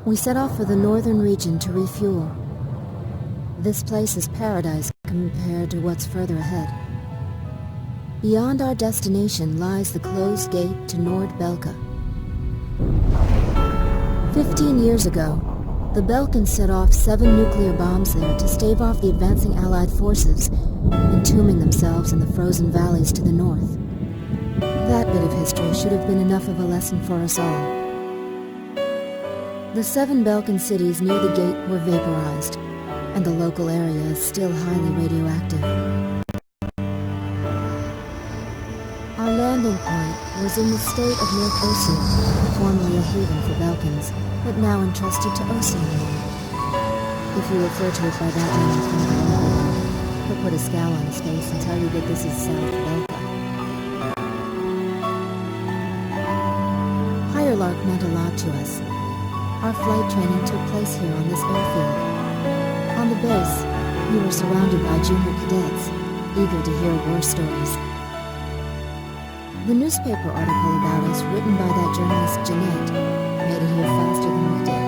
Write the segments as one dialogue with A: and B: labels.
A: We set off for the northern region to refuel. This place is paradise compared to what's further ahead. Beyond our destination lies the closed gate to Nord-Belka. 15 years ago, the Belkans set off 7 nuclear bombs there to stave off the advancing Allied forces, entombing themselves in the frozen valleys to the north. That bit of history should have been enough of a lesson for us all. The 7 Belkan cities near the gate were vaporized, and the local area is still highly radioactive. Our landing point was in the state of North Ossia, formerly a haven for Belkans, but now entrusted to Oceania. If you refer to it by that name, he'll put a scowl on his face and tell you that this is South Belka. Higher Lark meant a lot to us. Our flight training took place here on this airfield. On the base, we were surrounded by junior cadets, eager to hear war stories. The newspaper article about us, written by that journalist Jeanette, made it here faster than we did.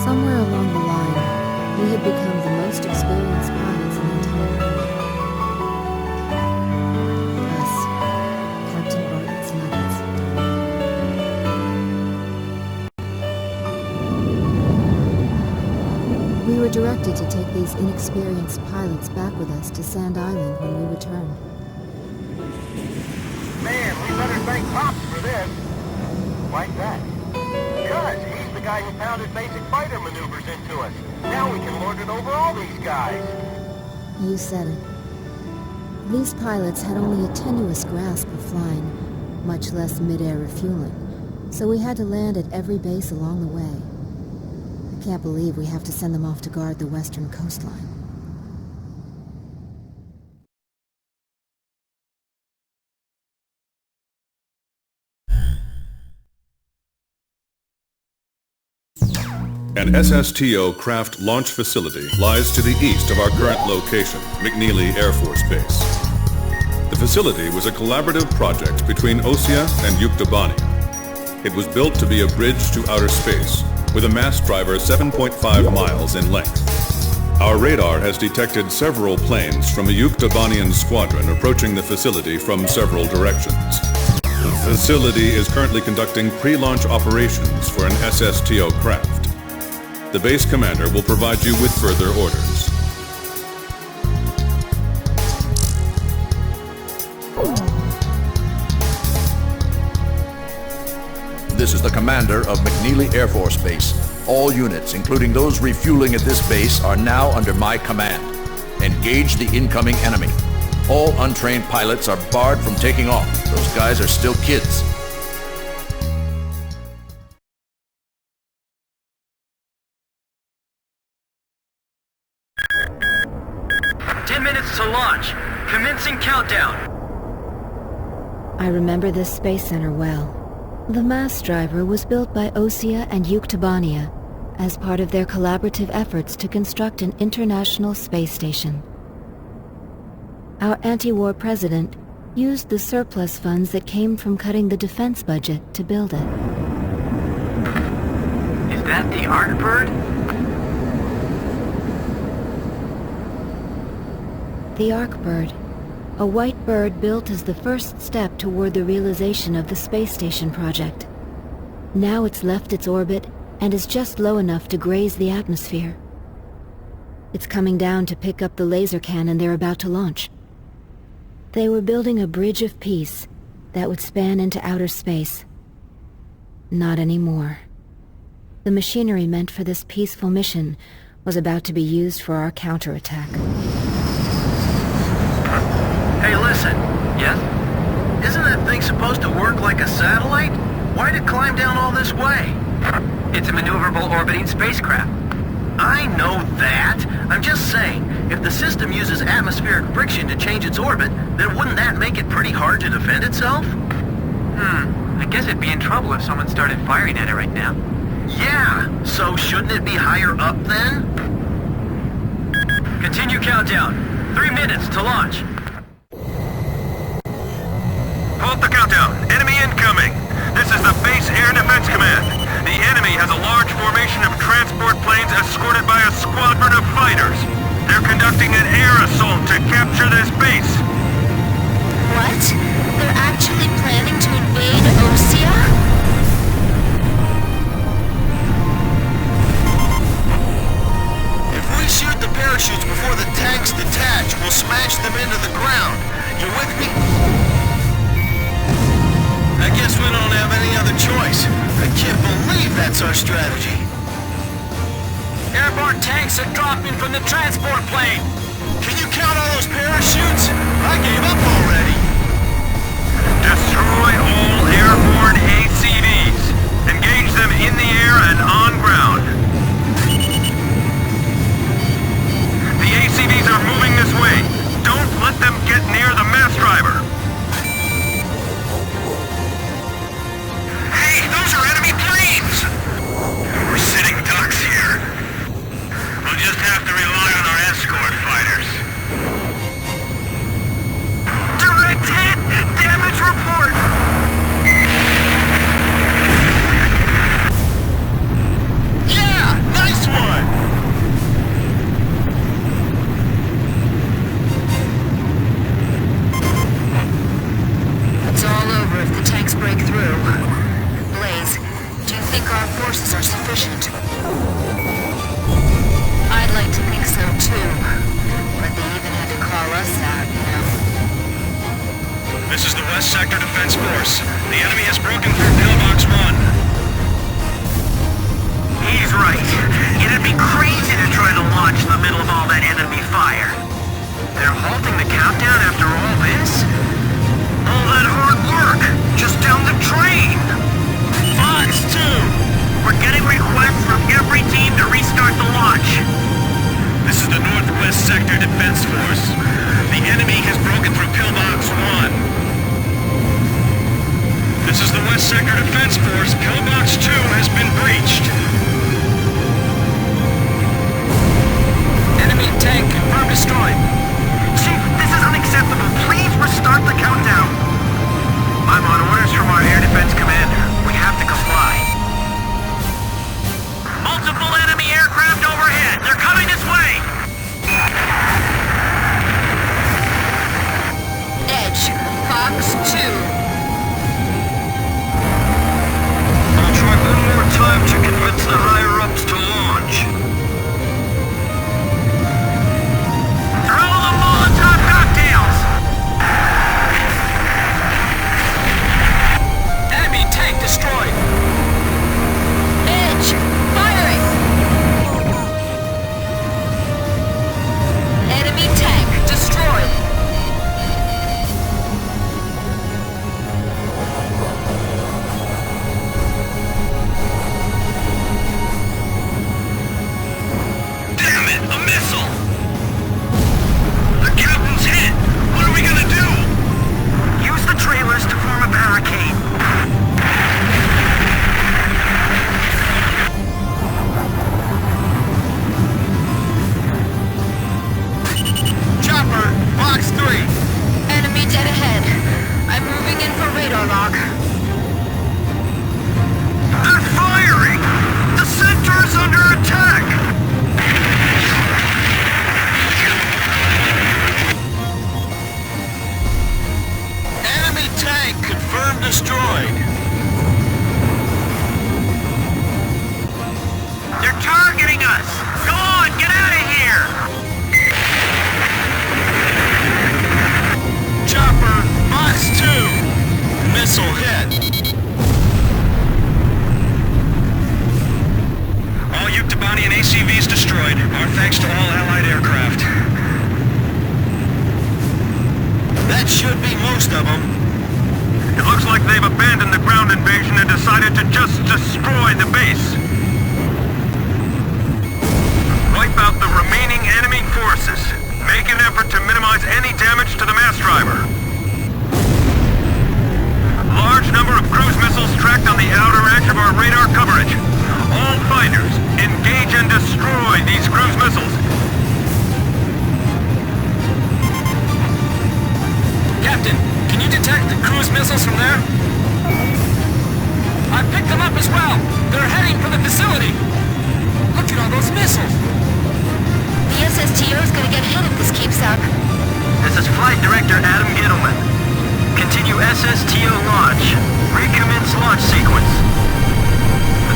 A: Somewhere along the line, we had become the most experienced pilots in the entire world. Us, Captain Bartlett's nuggets. We were directed to take these inexperienced pilots back with us to Sand Island when we returned.
B: Man, we better thank Pops for this. Why that? Because he's the guy who pounded basic fighter maneuvers into us. Now we can lord it over all these guys.
A: You said it. These pilots had only a tenuous grasp of flying, much less mid-air refueling, so we had to land at every base along the way. I can't believe we have to send them off to guard the western coastline.
C: An SSTO craft launch facility lies to the east of our current location, McNeely Air Force Base. The facility was a collaborative project between Ossia and Yuktobania. It was built to be a bridge to outer space, with a mass driver 7.5 miles in length. Our radar has detected several planes from a Yuktobanian squadron approaching the facility from several directions. The facility is currently conducting pre-launch operations for an SSTO craft. The base commander will provide you with further orders.
D: This is the commander of McNeely Air Force Base. All units, including those refueling at this base, are now under my command. Engage the incoming enemy. All untrained pilots are barred from taking off. Those guys are still kids.
E: To launch. Commencing countdown.
A: I remember this space center well. The mass driver was built by Ossia and Yuktobania as part of their collaborative efforts to construct an international space station. Our anti-war president used the surplus funds that came from cutting the defense budget to build it.
E: Is that the Ark bird?
A: The Ark bird, a white bird built as the first step toward the realization of the space station project. Now it's left its orbit and is just low enough to graze the atmosphere. It's coming down to pick up the laser cannon they're about to launch. They were building a bridge of peace that would span into outer space. Not anymore. The machinery meant for this peaceful mission was about to be used for our counterattack.
E: Hey, listen.
F: Yes?
E: Isn't that thing supposed to work like a satellite? Why'd it climb down all this way?
F: It's a maneuverable orbiting spacecraft.
E: I know that. I'm just saying, if the system uses atmospheric friction to change its orbit, then wouldn't that make it pretty hard to defend itself?
F: I guess it'd be in trouble if someone started firing at it right now.
E: Yeah, so shouldn't it be higher up then?
F: Continue countdown. 3 minutes to launch.
B: Halt the countdown. Enemy incoming. This is the Base Air Defense Command. The enemy has a large formation of transport planes escorted by a squadron of fighters. They're conducting an air assault to capture this base.
A: What? They're actually planning to invade Osea?
E: If we shoot the parachutes before the tanks detach, we'll smash them into the ground. You with me? I guess we don't have any other choice. I can't believe that's our strategy.
F: Airborne tanks are dropping from the transport plane.
E: Can you count all those parachutes? I gave up already.
B: Destroy all airborne ACVs. Engage them in the air and on ground. The ACVs are moving this way. Don't let them get near the mass driver. Hey, those are enemy planes! We're sitting ducks here. We'll just have to rely on our escort fighters. Direct hit! Damage report!
E: Yeah! Nice one!
A: It's all over if the tanks break through. Blaze, do you think our forces are sufficient? I'd like to think so too. But they even had to call us out, you know.
B: This is the West Sector Defense Force. The enemy has broken through Pillbox 1.
E: He's right. It'd be crazy to try to launch in the middle of all that enemy fire. They're halting the countdown after all this? All that hard work, just down the drain! Fox 2! We're getting requests from every team to restart the launch.
B: This is the Northwest Sector Defense Force. The enemy has broken through Pillbox 1. This is the West Sector Defense Force. Pillbox 2 has been breached.
F: Enemy tank confirmed destroyed.
E: Chief, this is unacceptable. Please restart the countdown. I'm on orders from our air defense commander. We have to comply. Multiple enemy aircraft overhead. They're coming this way.
A: Edge, Fox 2.
E: I'll try one more time to convince the higher-ups to launch. Throw the Molotov cocktails!
F: Enemy tank missiles from there. I picked them up as well. They're heading for the facility. Look at all those missiles.
A: The SSTO is gonna get hit if this keeps up.
E: This is Flight Director Adam Gittleman. Continue SSTO launch. Recommence launch sequence.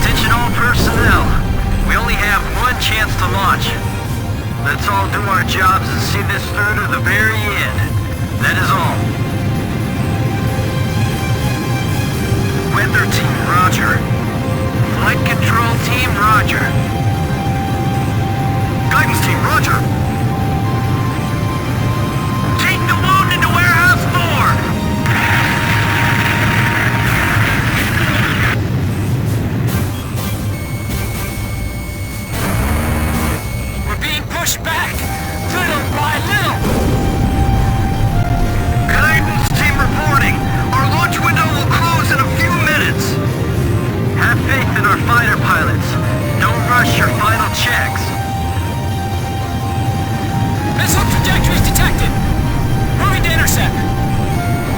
E: Attention all personnel. We only have one chance to launch. Let's all do our jobs and see this through to the very end. That is all. Weather team, roger. Flight control team, roger. Guidance team, roger. Take the wound into warehouse 4.
F: Push back, little by little.
E: Guidance team reporting. Our launch window will close in a few minutes. Have faith in our fighter pilots. Don't rush your final checks.
F: Missile trajectories detected. Moving to intercept.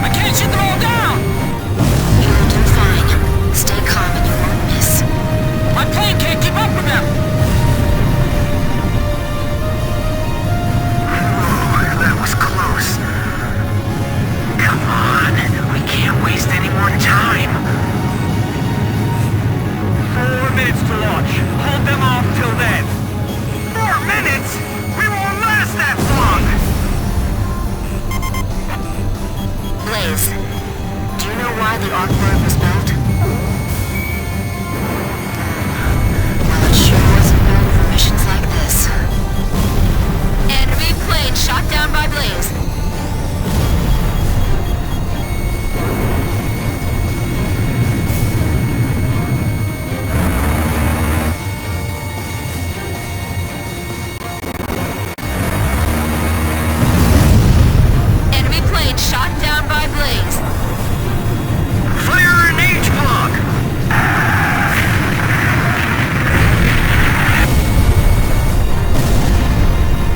F: I can't shoot them all down.
A: You'll do fine. Stay calm and you won't miss.
F: My plane can't keep up with them.
E: That was close. Come on, we can't waste any more time.
F: 4 minutes to launch. Hold them off till then.
E: 4 minutes? We won't last that long!
A: Blaze, do you know why the Ark bird was built? Well, it sure wasn't built for missions like this. Enemy plane shot down by Blaze. Enemy plane shot down by Blaze.
E: Fire in H block!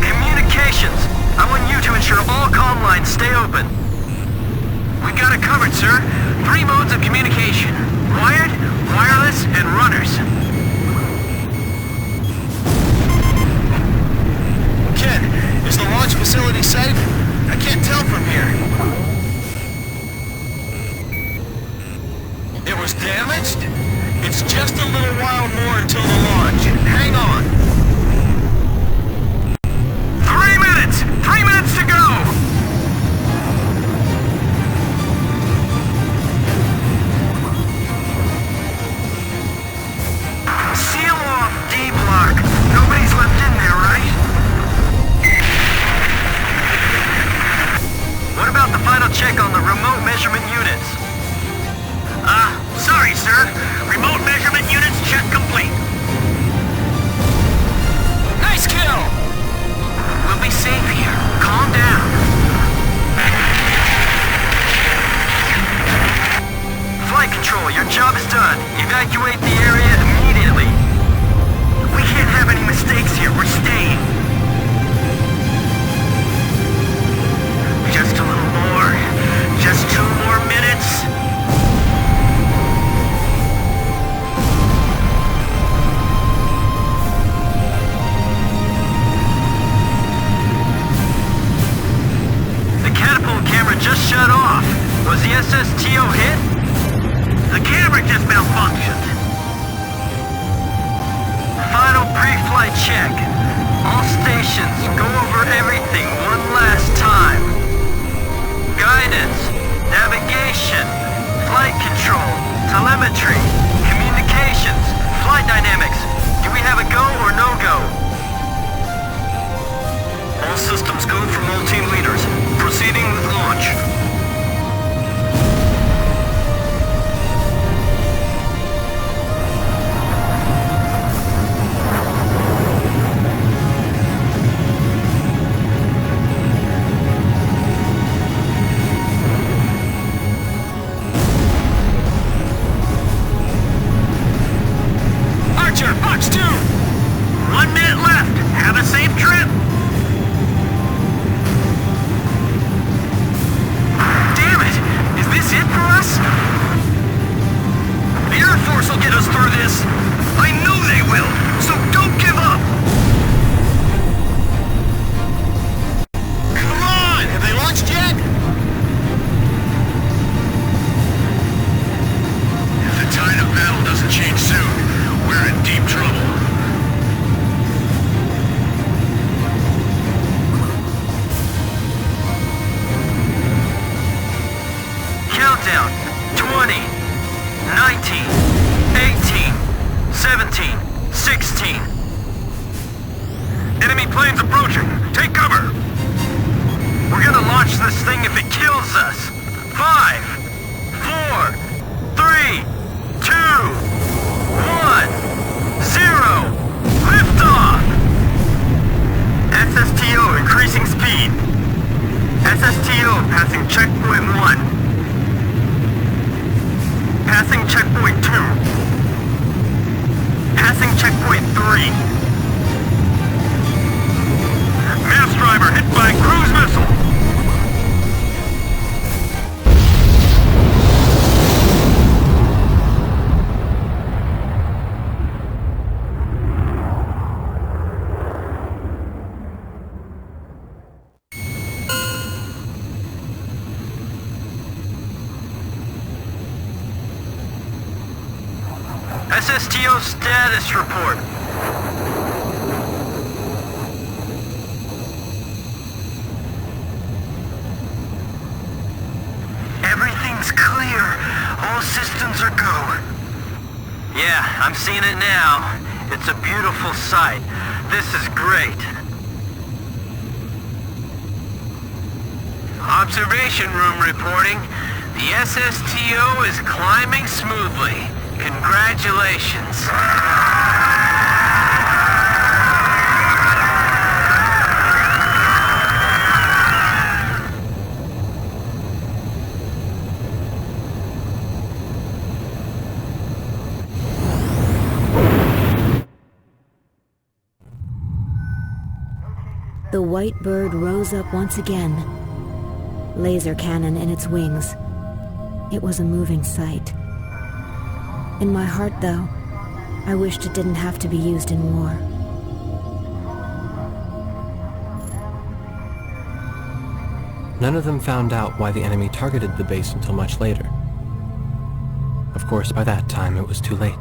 E: Communications. I want you to ensure all comm lines stay open. We got it covered, sir. 3 modes of communication. Wired, wireless, and runners.
F: Ken, is the launch facility safe? I can't tell from here. It was damaged? It's just a little while more until the launch. Hang on.
E: 3 minutes! 3 minutes to go! Seal off D block. Nobody's left in there, right? What about the final check on the remote measurement units? Sorry, sir. Remote measurement units check complete.
F: Nice kill!
E: We'll be safe here. Calm down. Flight control, your job is done. Evacuate the area immediately. We can't have any mistakes here. We're staying. Just a little more. Just 2 more minutes. The catapult camera just shut off. Was the SSTO hit? The camera just malfunctioned. Final pre-flight check. All stations, go over everything one last time. Guidance, navigation, flight control, telemetry, communications, flight dynamics. Do we have a go or no go? All systems go from all team leaders. Proceeding with launch.
F: Archer, box 2!
E: 1 minute left. Have a safe trip. Damn it! Is this it for us? get us through this. I know they will, so don't give up. Come on, have they launched yet? If the tide of battle doesn't change soon, we're in deep trouble. Countdown. 20, 19, 18, 17, 16.
B: Enemy planes approaching. Take cover.
E: We're gonna launch this thing if it kills us. 5, 4, 3, 2, 1, 0. Liftoff! SSTO increasing speed. SSTO passing checkpoint 1. Passing checkpoint 2. Passing checkpoint 3.
B: Mass driver hit by cruise missile.
E: SSTO status report. Everything's clear. All systems are go. Yeah, I'm seeing it now. It's a beautiful sight. This is great. Observation room reporting. The SSTO is climbing smoothly. Congratulations.
A: The white bird rose up once again, laser cannon in its wings. It was a moving sight. In my heart, though, I wished it didn't have to be used in war.
G: None of them found out why the enemy targeted the base until much later. Of course, by that time, it was too late.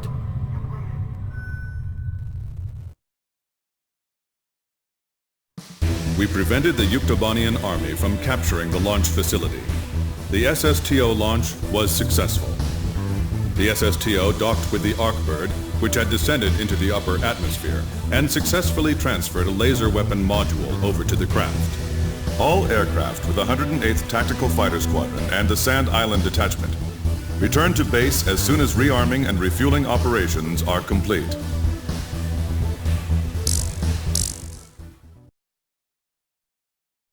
C: We prevented the Yuktobanian army from capturing the launch facility. The SSTO launch was successful. The SSTO docked with the Arkbird, which had descended into the upper atmosphere, and successfully transferred a laser weapon module over to the craft. All aircraft with the 108th Tactical Fighter Squadron and the Sand Island Detachment return to base as soon as rearming and refueling operations are complete.